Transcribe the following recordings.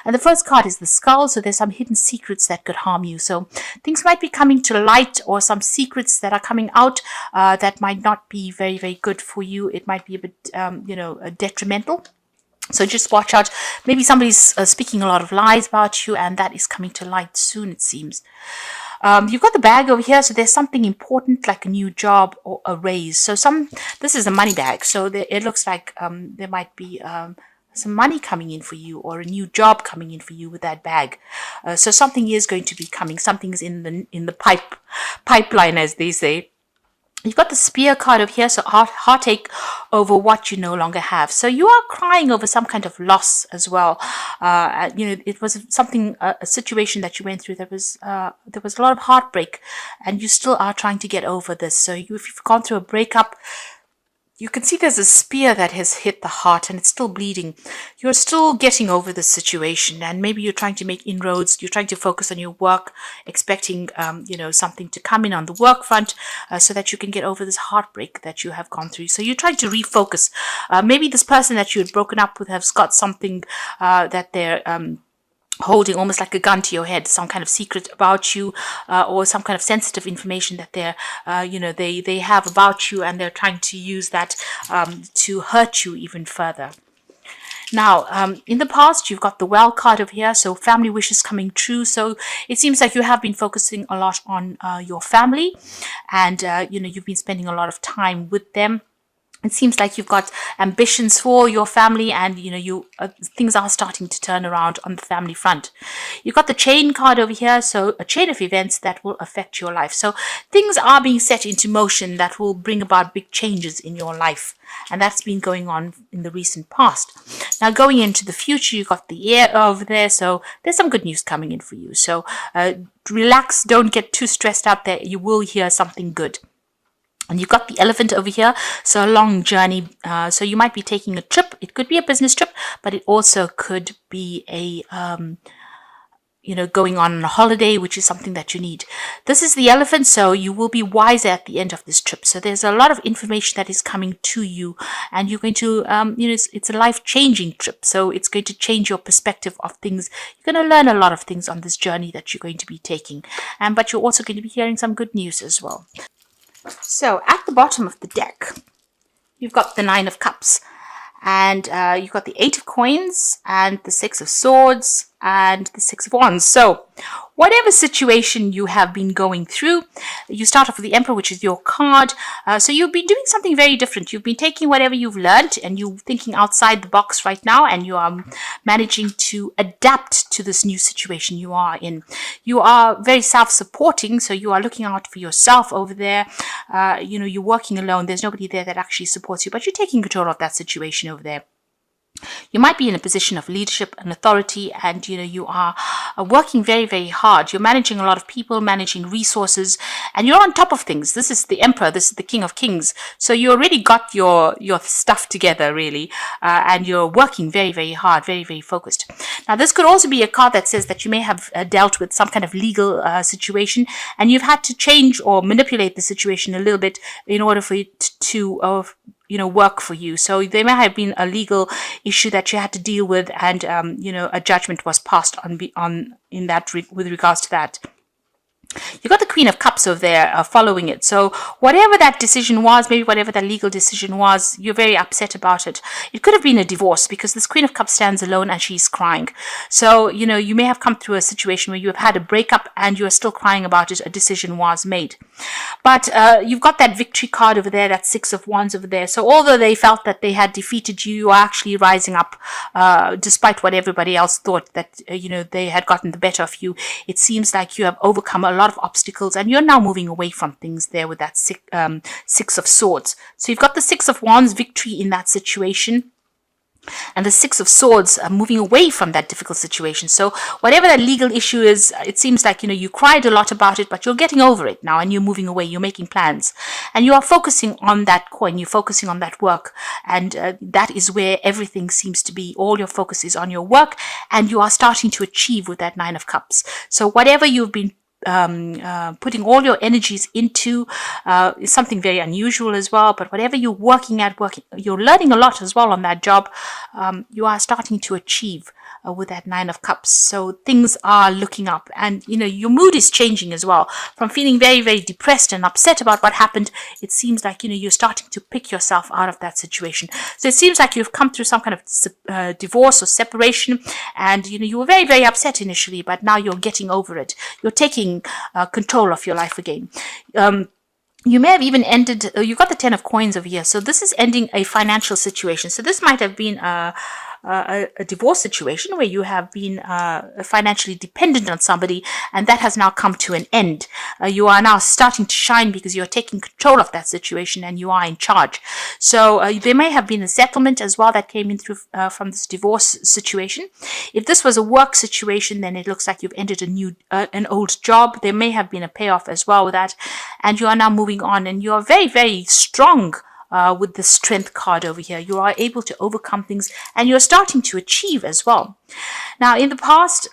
And the first card is the skull. So there's some hidden secrets that could harm you. So things might be coming to light, or some secrets that are coming out that might not be very, very good for you. It might be a bit, detrimental. So just watch out. Maybe somebody's speaking a lot of lies about you, and that is coming to light soon, it seems. You've got the bag over here, so there's something important like a new job or a raise. So this is a money bag, so it looks like there might be some money coming in for you, or a new job coming in for you with that bag. So something is going to be coming. Something's in the pipeline, as they say. You've got the spear card over here, so heartache over what you no longer have. So you are crying over some kind of loss as well. It was something, a situation that you went through. There was a lot of heartbreak, and you still are trying to get over this. So if you've gone through a breakup, you can see there's a spear that has hit the heart and it's still bleeding. You're still getting over this situation, and maybe you're trying to make inroads. You're trying to focus on your work, expecting, something to come in on the work front so that you can get over this heartbreak that you have gone through. So you're trying to refocus. Maybe this person that you had broken up with has got something that they're holding almost like a gun to your head, some kind of secret about you, or some kind of sensitive information that they have about you, and they're trying to use that to hurt you even further. Now, in the past, you've got the well card over here, so family wishes coming true. So it seems like you have been focusing a lot on your family, and you've been spending a lot of time with them. It seems like you've got ambitions for your family, and things are starting to turn around on the family front. You've got the chain card over here, so a chain of events that will affect your life. So things are being set into motion that will bring about big changes in your life, and that's been going on in the recent past. Now, going into the future, you've got the air over there, so there's some good news coming in for you. So relax, don't get too stressed out there. You will hear something good. And you've got the elephant over here, so a long journey. So you might be taking a trip. It could be a business trip, but it also could be a, going on a holiday, which is something that you need. This is the elephant, so you will be wiser at the end of this trip. So there's a lot of information that is coming to you, and you're going to, it's a life-changing trip. So it's going to change your perspective of things. You're going to learn a lot of things on this journey that you're going to be taking. But you're also going to be hearing some good news as well. So at the bottom of the deck, you've got the 9 of Cups, and you've got the 8 of Coins, and the 6 of Swords, and the 6 of Wands. So whatever situation you have been going through, you start off with the Emperor, which is your card. So you've been doing something very different. You've been taking whatever you've learned, and you're thinking outside the box right now, and you are managing to adapt to this new situation you are in. You are very self-supporting, so you are looking out for yourself over there. You're working alone. There's nobody there that actually supports you, but you're taking control of that situation over there. You might be in a position of leadership and authority, and you are working very, very hard. You're managing a lot of people, managing resources, and you're on top of things. This is the Emperor. This is the King of Kings. So you already got your stuff together, really, and you're working very, very hard, very, very focused. Now, this could also be a card that says that you may have dealt with some kind of legal situation, and you've had to change or manipulate the situation a little bit in order for it to work for you. So there may have been a legal issue that you had to deal with, and a judgment was passed on in that with regards to that. You've got the Queen of Cups over there following it. So whatever that decision was, maybe whatever that legal decision was, you're very upset about it. It could have been a divorce, because this Queen of Cups stands alone and she's crying. So, you may have come through a situation where you have had a breakup and you are still crying about it. A decision was made. But you've got that victory card over there, that 6 of Wands over there. So although they felt that they had defeated you, you are actually rising up despite what everybody else thought that, they had gotten the better of you. It seems like you have overcome a lot of obstacles, and you're now moving away from things there with that 6 of Swords. So you've got the 6 of Wands, victory in that situation, and the 6 of Swords are moving away from that difficult situation. So whatever that legal issue is, it seems like, you cried a lot about it, but you're getting over it now, and you're moving away. You're making plans, and you are focusing on that coin. You're focusing on that work, and that is where everything seems to be. All your focus is on your work, and you are starting to achieve with that 9 of Cups. So whatever you've been putting all your energies into is something very unusual as well, but whatever you're working, you're learning a lot as well on that job. You are starting to achieve with that Nine of Cups. So things are looking up, and your mood is changing as well. From feeling very, very depressed and upset about what happened, it seems like you're starting to pick yourself out of that situation. So it seems like you've come through some kind of divorce or separation, and you were very, very upset initially, but now you're getting over it. You're taking control of your life again. You may have even ended, you've got the Ten of Coins over here. So this is ending a financial situation. So this might have been a divorce situation where you have been financially dependent on somebody, and that has now come to an end. You are now starting to shine because you're taking control of that situation and you are in charge. So there may have been a settlement as well that came in through from this divorce situation. If this was a work situation, then it looks like you've ended an old job. There may have been a payoff as well with that, and you are now moving on, and you are very, very strong. With the Strength card over here, you are able to overcome things, and you're starting to achieve as well. Now, in the past,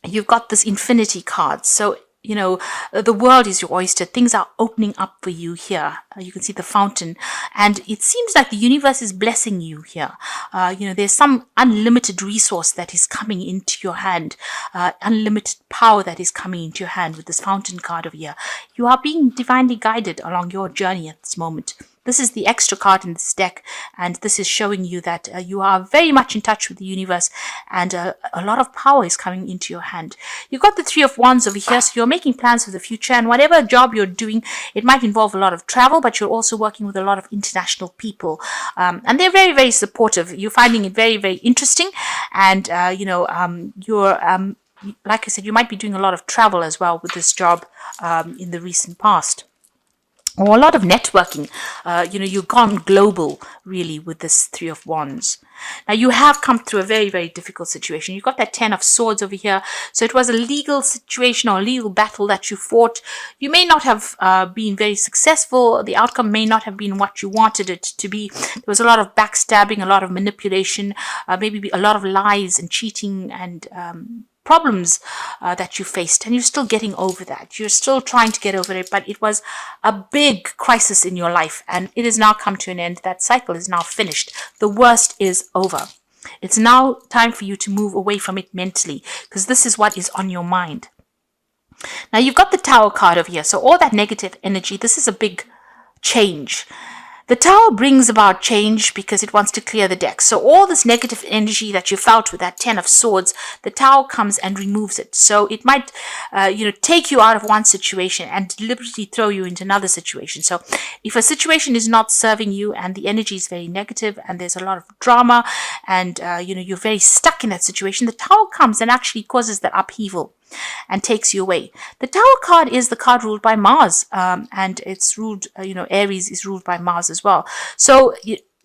you've got this Infinity card. So, the world is your oyster. Things are opening up for you here. You can see the fountain, and it seems like the universe is blessing you here. There's some unlimited resource that is coming into your hand, unlimited power that is coming into your hand with this fountain card over here. You are being divinely guided along your journey at this moment. This is the extra card in this deck, and this is showing you that you are very much in touch with the universe, and a lot of power is coming into your hand. You've got the Three of Wands over here, so you're making plans for the future, and whatever job you're doing, it might involve a lot of travel, but you're also working with a lot of international people, and they're very, very supportive. You're finding it very, very interesting, and you're like I said, you might be doing a lot of travel as well with this job in the recent past. Or a lot of networking. You've gone global, really, with this Three of Wands. Now, you have come through a very, very difficult situation. You've got that Ten of Swords over here. So it was a legal situation or a legal battle that you fought. You may not have been very successful. The outcome may not have been what you wanted it to be. There was a lot of backstabbing, a lot of manipulation, maybe a lot of lies and cheating and problems that you faced, and you're still getting over that. You're still trying to get over it, but it was a big crisis in your life, and it has now come to an end. That cycle is now finished. The worst is over. It's now time for you to move away from it mentally, because this is what is on your mind. Now, you've got the Tower card over here, so all that negative energy, this is a big change. The Tower brings about change because it wants to clear the deck. So all this negative energy that you felt with that Ten of Swords, the Tower comes and removes it. So it might, take you out of one situation and deliberately throw you into another situation. So if a situation is not serving you and the energy is very negative and there's a lot of drama and, you're very stuck in that situation, the Tower comes and actually causes that upheaval and takes you away. The Tower card is the card ruled by Mars, and it's ruled, Aries is ruled by Mars as well. So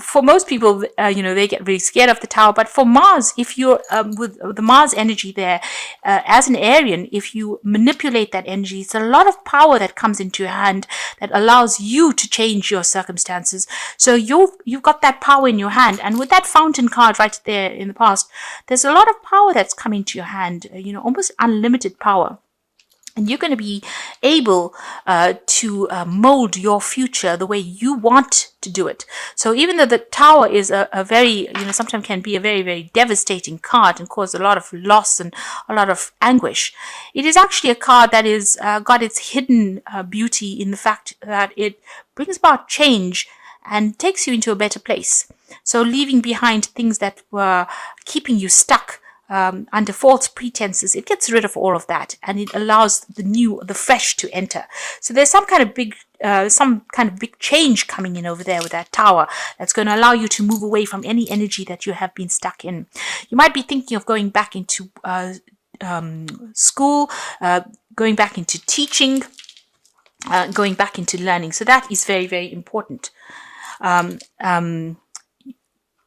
for most people, they get really scared of the Tower. But for Mars, if you're with the Mars energy there, as an Arian, if you manipulate that energy, it's a lot of power that comes into your hand that allows you to change your circumstances. So you've got that power in your hand. And with that Fountain card right there in the past, there's a lot of power that's coming to your hand, almost unlimited power. And you're going to be able to mold your future the way you want to do it. So even though the Tower is a very, sometimes can be a very, very devastating card and cause a lot of loss and a lot of anguish, it is actually a card that is got its hidden beauty in the fact that it brings about change and takes you into a better place. So leaving behind things that were keeping you stuck under false pretenses, it gets rid of all of that, and it allows the fresh to enter. So there's some kind of big change coming in over there with that Tower that's going to allow you to move away from any energy that you have been stuck in. You might be thinking of going back into school, going back into teaching, going back into learning. So that is very, very important.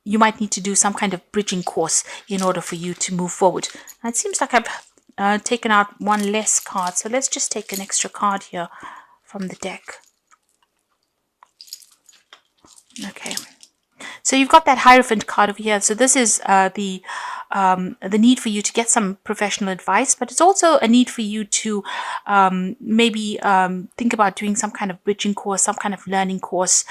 You might need to do some kind of bridging course in order for you to move forward. Now, it seems like I've taken out one less card. So let's just take an extra card here from the deck. Okay. So you've got that Hierophant card over here. So this is the the need for you to get some professional advice, but it's also a need for you to maybe think about doing some kind of bridging course, some kind of learning course.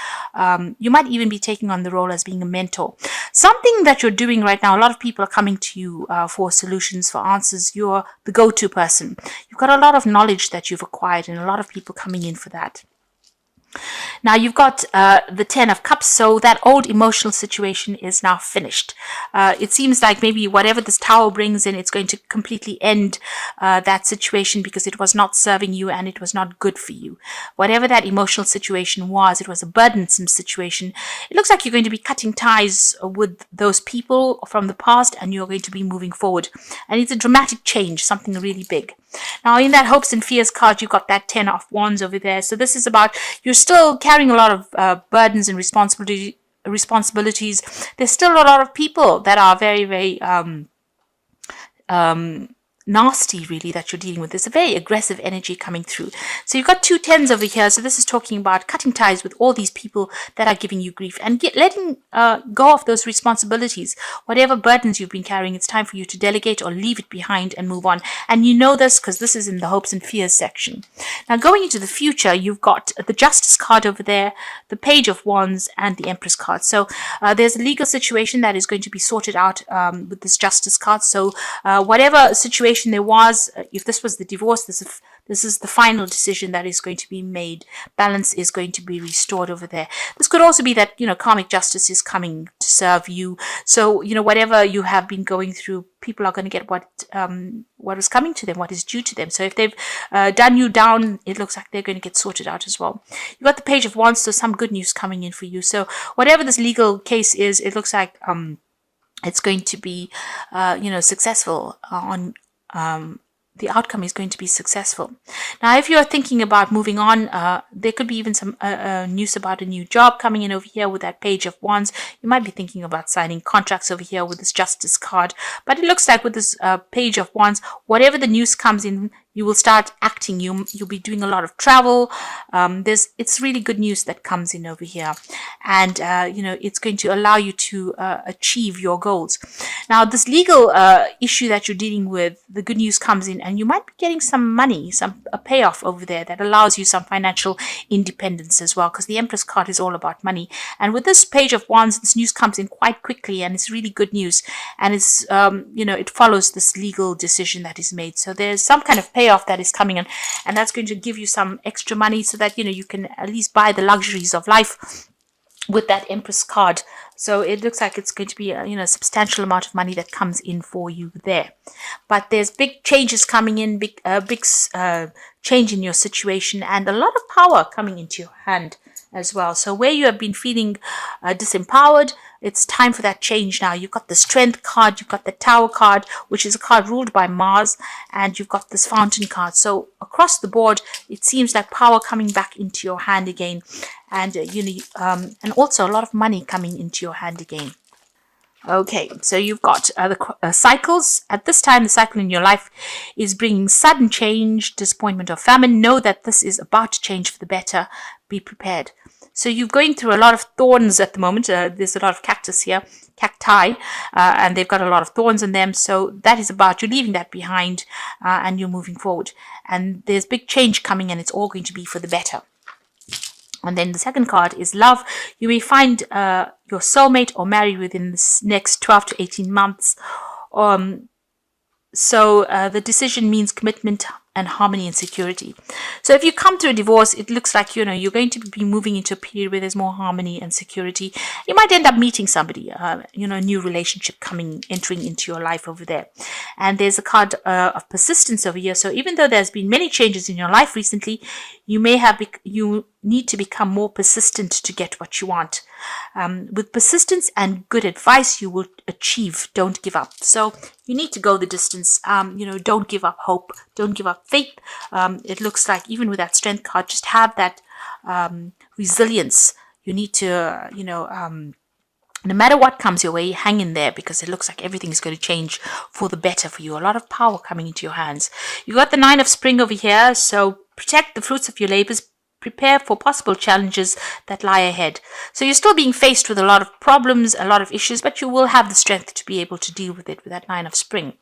You might even be taking on the role as being a mentor. Something that you're doing right now, a lot of people are coming to you for solutions, for answers. You're the go-to person. You've got a lot of knowledge that you've acquired and a lot of people coming in for that. Now you've got the 10 of Cups, so that old emotional situation is now finished. It seems like maybe whatever this Tower brings in, it's going to completely end that situation because it was not serving you and it was not good for you. Whatever that emotional situation was, it was a burdensome situation. It looks like you're going to be cutting ties with those people from the past and you're going to be moving forward. And it's a dramatic change, something really big. Now, in that Hopes and Fears card, you've got that 10 of Wands over there. So this is about you're still carrying a lot of burdens and responsibilities. There's still a lot of people that are very, very nasty, really, that you're dealing with. There's a very aggressive energy coming through. So you've got 2 10s over here. So this is talking about cutting ties with all these people that are giving you grief and letting go of those responsibilities. Whatever burdens you've been carrying, it's time for you to delegate or leave it behind and move on. And you know this because this is in the Hopes and Fears section. Now, going into the future, you've got the Justice card over there, the Page of Wands, and the Empress card. So there's a legal situation that is going to be sorted out with this Justice card. So whatever situation there was, if this was the divorce, this is the final decision that is going to be made. Balance is going to be restored over there. This could also be that, karmic justice is coming to serve you. So, whatever you have been going through, people are going to get what is coming to them, what is due to them. So if they've done you down, it looks like they're going to get sorted out as well. You've got the Page of Wands, so some good news coming in for you. So whatever this legal case is, it looks like it's going to be, successful on the outcome is going to be successful. Now, if you're thinking about moving on, there could be even some news about a new job coming in over here with that Page of Wands. You might be thinking about signing contracts over here with this Justice card. But it looks like with this Page of Wands, whatever the news comes in, you will start acting. You'll be doing a lot of travel. It's really good news that comes in over here. And, it's going to allow you to achieve your goals. Now, this legal issue that you're dealing with, the good news comes in and you might be getting some money, a payoff over there that allows you some financial independence as well, because the Empress card is all about money. And with this Page of Wands, this news comes in quite quickly and it's really good news. And it's, it follows this legal decision that is made. So there's some kind of payoff that is coming in, and that's going to give you some extra money so that, you can at least buy the luxuries of life with that Empress card. So it looks like it's going to be a substantial amount of money that comes in for you there. But there's big changes coming in, big change in your situation, and a lot of power coming into your hand as well. So where you have been feeling disempowered, it's time for that change now. You've got the Strength card, you've got the Tower card, which is a card ruled by Mars, and you've got this Fountain card. So across the board, it seems like power coming back into your hand again, and and also a lot of money coming into your hand again. Okay, so you've got the cycles. At this time, the cycle in your life is bringing sudden change, disappointment, or famine. Know that this is about to change for the better. Be prepared. So you're going through a lot of thorns at the moment. There's a lot of cactus here, cacti, and they've got a lot of thorns in them. So that is about you leaving that behind and you're moving forward. And there's big change coming and it's all going to be for the better. And then the second card is love. You may find your soulmate or marry within this next 12 to 18 months. So the decision means commitment and harmony and security. So if you come to a divorce, it looks like, you're going to be moving into a period where there's more harmony and security. You might end up meeting somebody, a new relationship entering into your life over there. And there's a card of persistence over here. So even though there's been many changes in your life recently, you need to become more persistent to get what you want. With persistence and good advice, you will achieve. Don't give up. So you need to go the distance. Don't give up hope. Don't give up faith. It looks like even with that Strength card, just have that resilience. You need to, no matter what comes your way, hang in there, because it looks like everything is going to change for the better for you. A lot of power coming into your hands. You got the 9 of Spring over here. So protect the fruits of your labors. prepare for possible challenges that lie ahead. So you're still being faced with a lot of problems, a lot of issues, but you will have the strength to be able to deal with it with that Nine of Spring.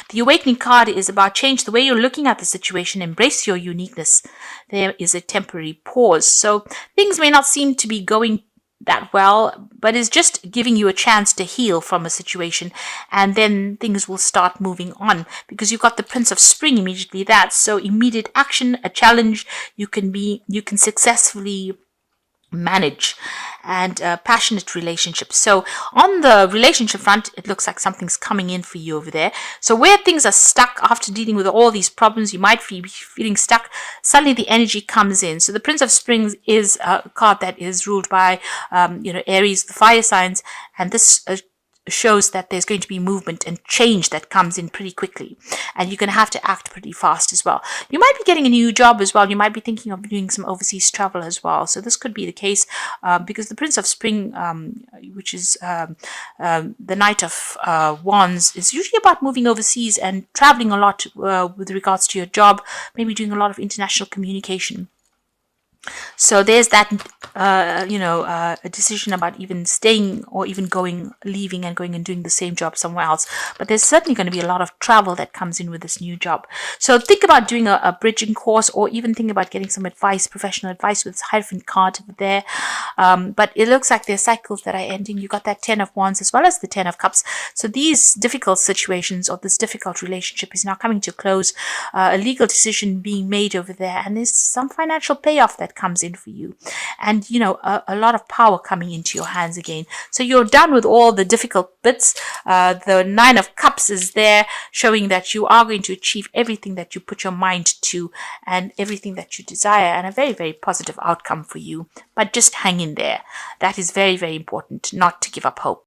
The Awakening card is about change the way you're looking at the situation, embrace your uniqueness. There is a temporary pause. So things may not seem to be going that well, but it's just giving you a chance to heal from a situation, and then things will start moving on, because you've got the Prince of Spring immediately. That's so immediate action, a challenge you can successfully manage, and passionate relationships. So on the relationship front, it looks like something's coming in for you over there. So where things are stuck after dealing with all these problems, you might be feeling stuck, suddenly the energy comes in. So the Prince of Springs is a card that is ruled by Aries, the fire signs, and this shows that there's going to be movement and change that comes in pretty quickly, and you're going to have to act pretty fast as well. You might be getting a new job as well. You might be thinking of doing some overseas travel as well. So this could be the case, because the Prince of Spring, which is the Knight of Wands, is usually about moving overseas and traveling a lot with regards to your job, maybe doing a lot of international communication. So there's that, a decision about even staying or even leaving and going and doing the same job somewhere else. But there's certainly going to be a lot of travel that comes in with this new job. So think about doing a bridging course, or even think about getting some advice, professional advice, with this Hierophant card there. But it looks like there's cycles that are ending. You got that Ten of Wands as well as the Ten of Cups. So these difficult situations, or this difficult relationship, is now coming to close. A legal decision being made over there, and there's some financial payoff that comes in for you, and a lot of power coming into your hands again. So you're done with all the difficult bits. The Nine of Cups is there, showing that you are going to achieve everything that you put your mind to and everything that you desire, and a very, very positive outcome for you. But just hang in there. That is very, very important, not to give up hope.